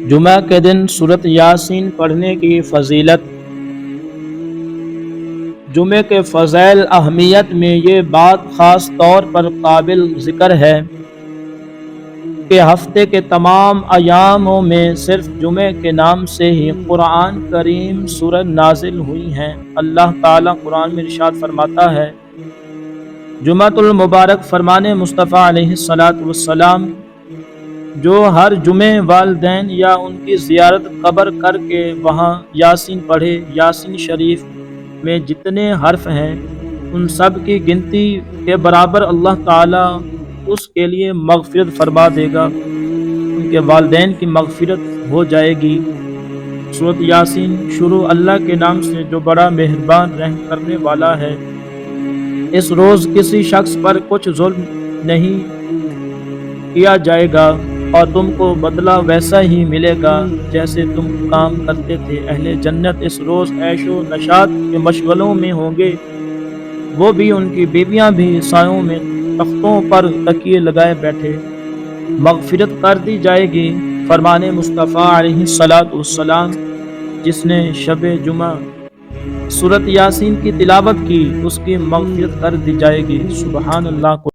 جمعہ کے دن سورۃ یاسین پڑھنے کی فضیلت۔ جمعے کے فضائل اہمیت میں یہ بات خاص طور پر قابل ذکر ہے کہ ہفتے کے تمام ایاموں میں صرف جمعے کے نام سے ہی قرآن کریم سورت نازل ہوئی ہیں۔ اللہ تعالیٰ قرآن میں ارشاد فرماتا ہے، جمعۃ المبارک فرمان مصطفیٰ علیہ السلام، جو ہر جمعے والدین یا ان کی زیارت قبر کر کے وہاں یاسین پڑھے، یاسین شریف میں جتنے حرف ہیں ان سب کی گنتی کے برابر اللہ تعالیٰ اس کے لیے مغفرت فرما دے گا، ان کے والدین کی مغفرت ہو جائے گی۔ سورۃ یاسین شروع اللہ کے نام سے جو بڑا مہربان رحم کرنے والا ہے۔ اس روز کسی شخص پر کچھ ظلم نہیں کیا جائے گا اور تم کو بدلہ ویسا ہی ملے گا جیسے تم کام کرتے تھے۔ اہل جنت اس روز عیش و نشاط کے مشغلوں میں ہوں گے، وہ بھی ان کی بیویاں بھی سایوں میں تختوں پر تکیے لگائے بیٹھے۔ مغفرت کر دی جائے گی۔ فرمان مصطفیٰ علیہ السلام، جس نے شب جمعہ سورۃ یاسین کی تلاوت کی اس کی مغفرت کر دی جائے گی۔ سبحان اللہ۔